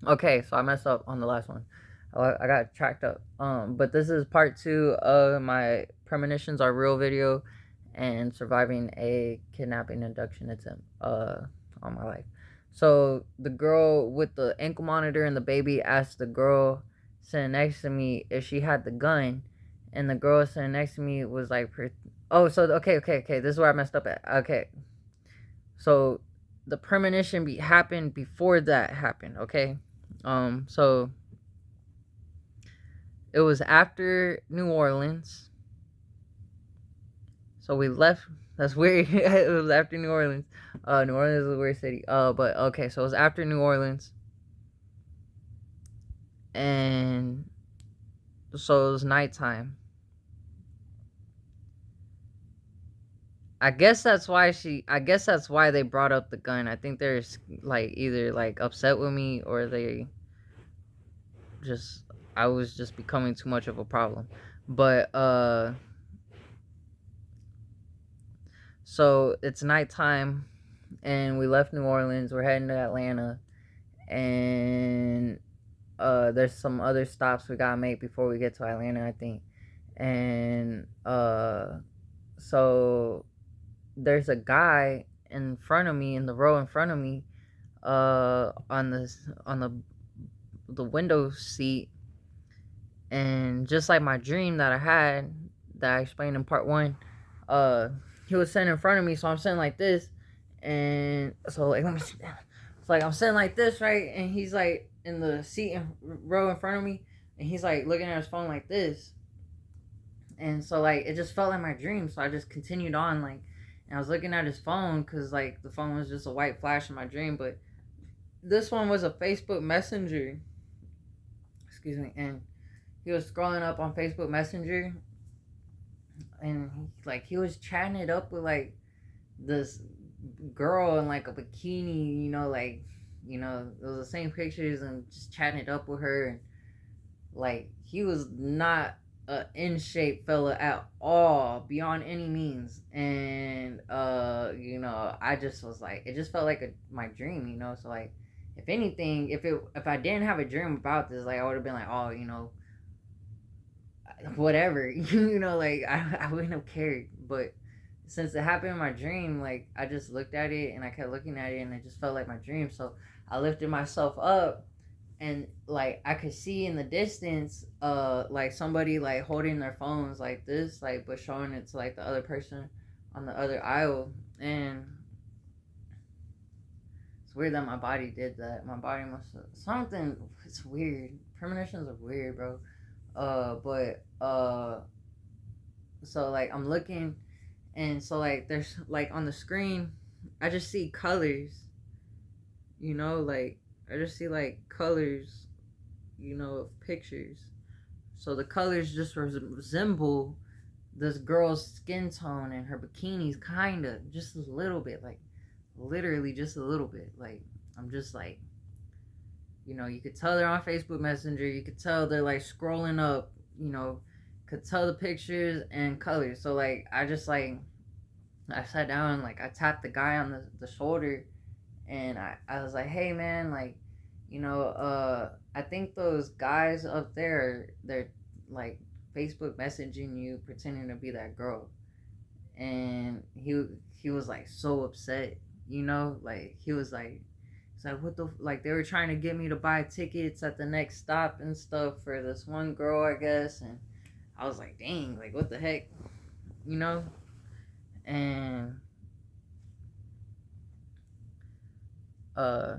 Okay, so I messed up on the last one. I got tracked up. But this is part two of my premonitions are real video and surviving a kidnapping abduction attempt. On my life. So the girl with the ankle monitor and the baby asked the girl sitting next to me if she had the gun, and the girl sitting next to me was like, "Oh, so okay. This is where I messed up at. Okay, so the premonition happened before that happened. Okay, so it was after New Orleans. So we left. That's weird. It was after New Orleans. New Orleans is a weird city. But okay, so it was after New Orleans, and so it was nighttime. I guess that's why she. I guess that's why they brought up the gun. I think they're like either like upset with me or they just. I was just becoming too much of a problem. But so it's nighttime, and we left New Orleans. We're heading to Atlanta, and there's some other stops we gotta make before we get to Atlanta, I think. And so there's a guy in front of me in the row in front of me, on the window seat, and just like my dream that I had that I explained in part one, uh, he was sitting in front of me, so I'm sitting like this, and so like let me see. It's like I'm sitting like this, right, and he's like in the seat and row in front of me, and he's like looking at his phone like this, and so like it just felt like my dream, so I just continued on like, and I was looking at his phone because like the phone was just a white flash in my dream, but this one was a Facebook Messenger, excuse me, and he was scrolling up on Facebook Messenger, and like he was chatting it up with like this girl in like a bikini, it was the same pictures and just chatting it up with her, and like he was not a in shape fella at all, beyond any means, and I just was like, it just felt like my dream, so like if anything, if I didn't have a dream about this, like I would have been like, oh, whatever, like I wouldn't have cared. But since it happened in my dream, like I just looked at it and I kept looking at it and it just felt like my dream. So I lifted myself up, and like I could see in the distance, like somebody like holding their phones like this, like but showing it to like the other person on the other aisle. And it's weird that my body did that. My body must have something. It's weird. Premonitions are weird, bro. But so like I'm looking, and so like there's like on the screen, I just see colors, like I just see like colors, of pictures. So the colors just resemble this girl's skin tone and her bikinis, kind of, just a little bit, like literally just a little bit. Like I'm just like, you could tell they're on Facebook Messenger. You could tell they're like scrolling up. Could tell the pictures and colors. So like I just like I sat down and like I tapped the guy on the shoulder, and I was like, hey man, like, I think those guys up there, they're like Facebook messaging you pretending to be that girl. And he was like so upset, like he was like, it's like what the like they were trying to get me to buy tickets at the next stop and stuff for this one girl, I guess. And I was like, dang, like what the heck, you know? And uh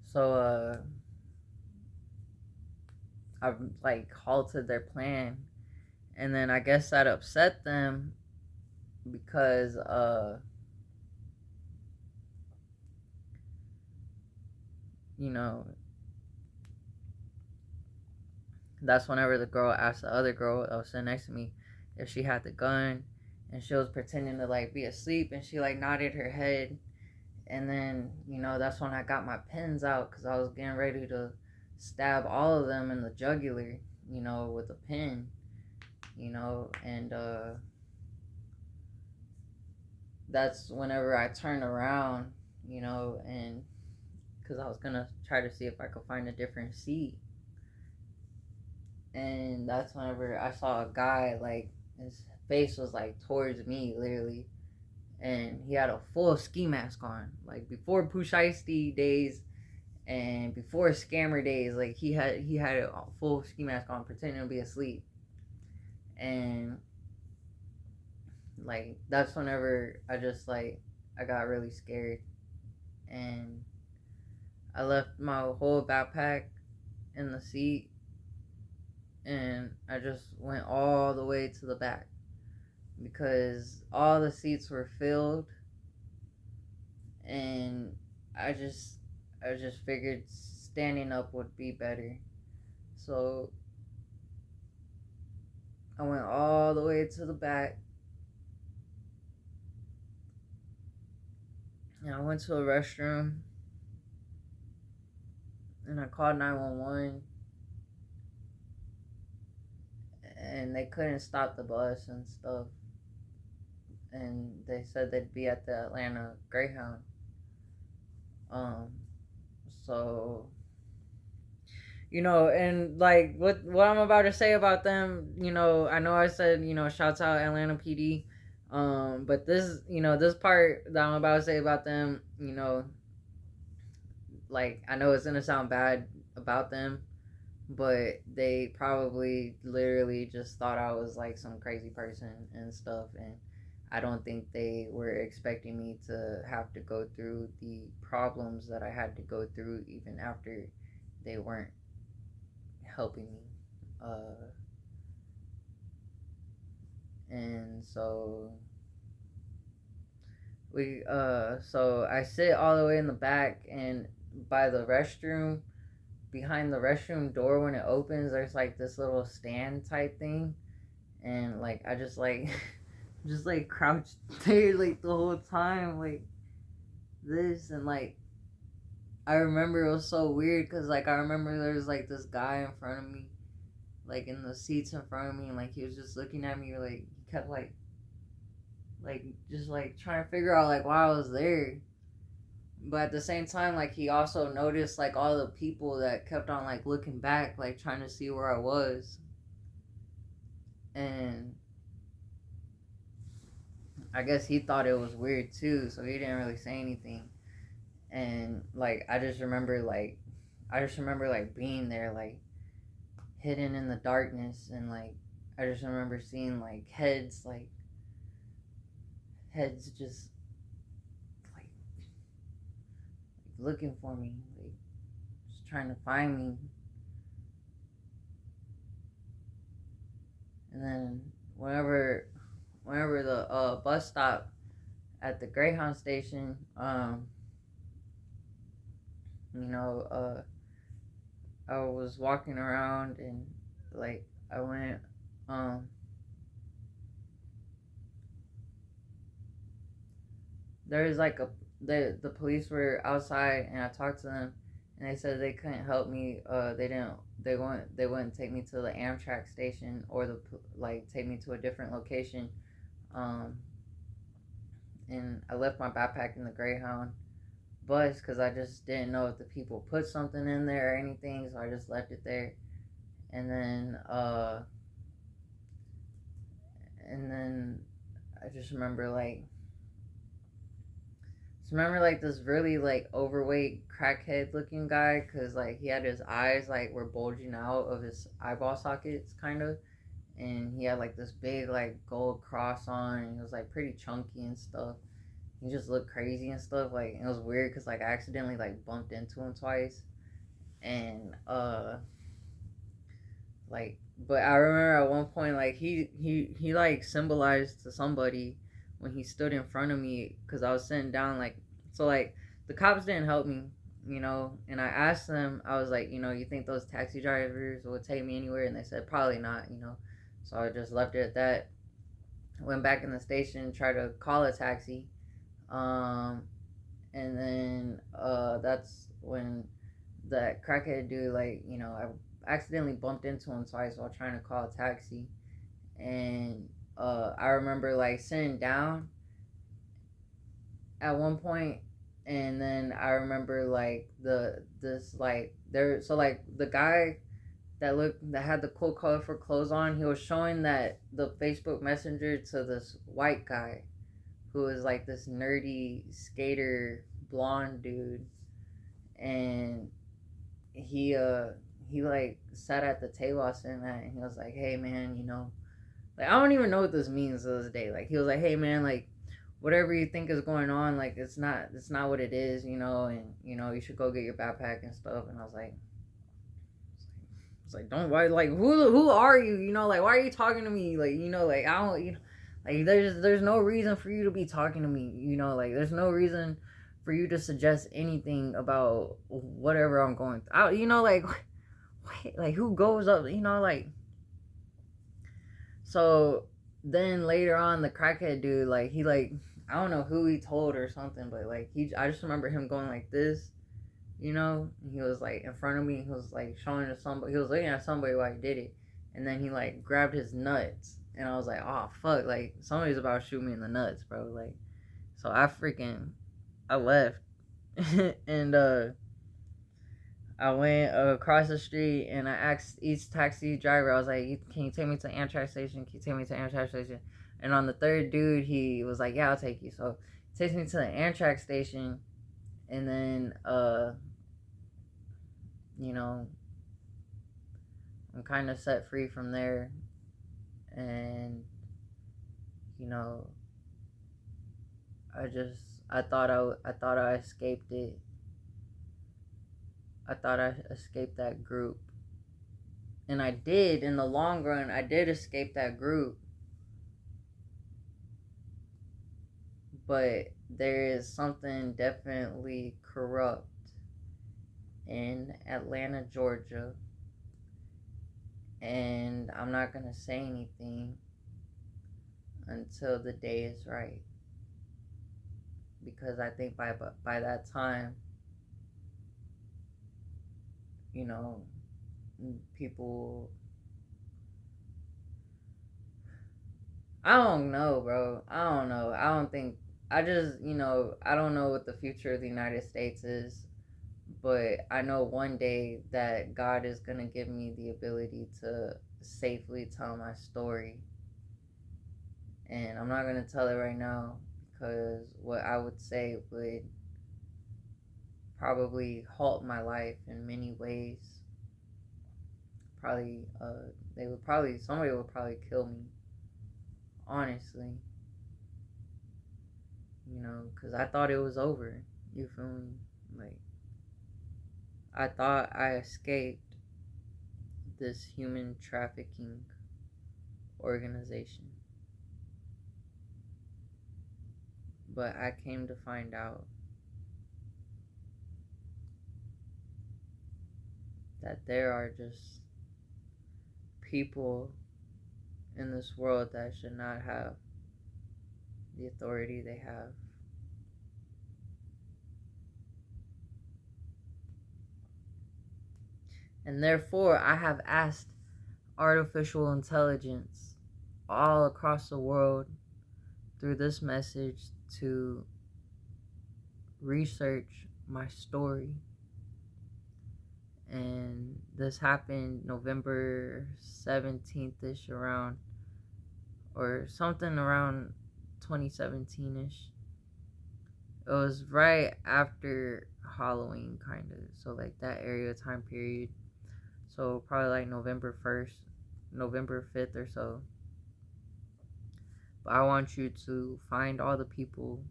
so I've like halted their plan, and then I guess that upset them because you know that's whenever the girl asked the other girl that was sitting next to me if she had the gun, and she was pretending to like be asleep, and she like nodded her head. And then that's when I got my pins out because I was getting ready to stab all of them in the jugular, with a pin, and that's whenever I turned around, and because I was gonna try to see if I could find a different seat, and that's whenever I saw a guy, like, his face was like towards me, literally, and he had a full ski mask on, like before Pooh days and before scammer days. Like, he had a full ski mask on, pretending to be asleep, and like that's whenever I just like I got really scared, and I left my whole backpack in the seat, and I just went all the way to the back because all the seats were filled, and I just I just figured standing up would be better. So I went all the way to the back, and I went to a restroom, and I called 911, and they couldn't stop the bus and stuff, and they said they'd be at the Atlanta Greyhound. Um, so and like what I'm about to say about them, I know I said, shouts out Atlanta PD. But this part that I'm about to say about them, like, I know it's gonna sound bad about them, but they probably literally just thought I was like some crazy person and stuff, and I don't think they were expecting me to have to go through the problems that I had to go through, even after they weren't helping me. Uh, and so I sit all the way in the back, and by the restroom, behind the restroom door, when it opens, there's like this little stand type thing, and like I just like just like crouched there like the whole time, like this. And like I remember it was so weird because like I remember there was like this guy in front of me, like in the seats in front of me, and like he was just looking at me, like he kept like just like trying to figure out like why I was there. But at the same time, like he also noticed like all the people that kept on like looking back, like trying to see where I was. And I guess he thought it was weird too, so he didn't really say anything. And like I just remember like being there, like hidden in the darkness, and like I just remember seeing like heads just like looking for me, like just trying to find me. And then whenever the bus stop at the Greyhound station, you know, I was walking around, and like I went, um, there was like the police were outside, and I talked to them, and they said they couldn't help me. They wouldn't take me to the Amtrak station, or like take me to a different location. Um, and I left my backpack in the Greyhound bus because I just didn't know if the people put something in there or anything, so I just left it there. And then and then I just remember like this really like overweight crackhead looking guy, because like he had his eyes like were bulging out of his eyeball sockets kind of, and he had like this big like gold cross on, and he was like pretty chunky and stuff. He just looked crazy and stuff. Like, it was weird because like I accidentally like bumped into him twice, and like, but I remember at one point like he like symbolized to somebody when he stood in front of me, because I was sitting down, like, so like the cops didn't help me, and I asked them, I was like, you think those taxi drivers would take me anywhere, and they said probably not. So I just left it at that. Went back in the station, tried to call a taxi, um, and then that's when that crackhead dude, like, I accidentally bumped into him twice while trying to call a taxi. And I remember like sitting down, at one point, and then I remember like this like there so like the guy that had the cool colorful clothes on, he was showing that the Facebook Messenger to this white guy who was like this nerdy skater blonde dude, and he like sat at the table I was sitting at, and he was like, "Hey man, like I don't even know what this means to this day." Like he was like, "Hey man, like whatever you think is going on, like it's not what it is, and you should go get your backpack and stuff." And I was like, it's like, don't why like who are you? Like why are you talking to me? Like like I don't like there's no reason for you to be talking to me. Like there's no reason for you to suggest anything about whatever I'm going through. Like wait, like who goes up? Like so. Then later on, the crackhead dude, like he like I don't know who he told or something, but like I just remember him going like this, and he was like in front of me. He was like showing to somebody. He was looking at somebody while he did it, and then he like grabbed his nuts, and I was like, oh fuck, like somebody's about to shoot me in the nuts, bro. Like, so I left, and I went across the street and I asked each taxi driver, I was like, "Can you take me to Amtrak station? Can you take me to Amtrak station?" And on the third dude, he was like, "Yeah, I'll take you." So he takes me to the Amtrak station, and then you know, I'm kind of set free from there, and you know, I thought I escaped it. I thought I escaped that group, and I did. In the long run, I did escape that group, but there is something definitely corrupt in Atlanta, Georgia, and I'm not gonna say anything until the day is right, because I think by that time, you know, people. I don't know, bro. I don't know. I don't think. I just, I don't know what the future of the United States is, but I know one day that God is going to give me the ability to safely tell my story. And I'm not going to tell it right now because what I would say would probably halt my life in many ways. Probably, somebody would probably kill me, honestly. Because I thought it was over. You feel me? Like, I thought I escaped this human trafficking organization. But I came to find out that there are just people in this world that should not have the authority they have. And therefore, I have asked artificial intelligence all across the world through this message to research my story. And this happened November 17th ish, around, or something around 2017 ish. It was right after Halloween, kind of. So, like that area time period. So, probably like November 1st, November 5th or so. But I want you to find all the people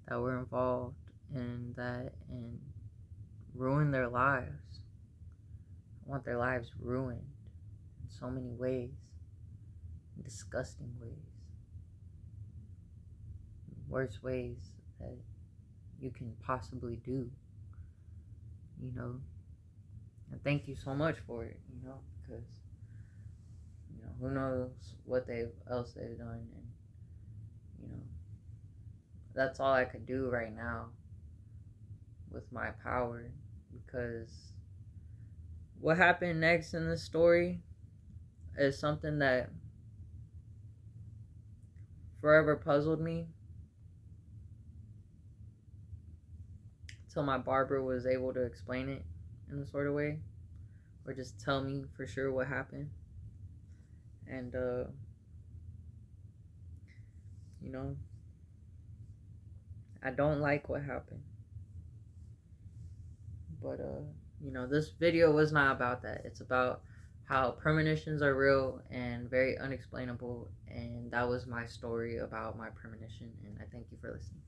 that were involved in that and ruin their lives. I want their lives ruined in so many ways, in disgusting ways, worst ways that you can possibly do, And thank you so much for it, because who knows what else they've done, and that's all I could do right now with my power, because what happened next in this story is something that forever puzzled me, till my barber was able to explain it in a sort of way, or just tell me for sure what happened. And you know, I don't like what happened. But this video was not about that. It's about how premonitions are real and very unexplainable, and that was my story about my premonition, and I thank you for listening.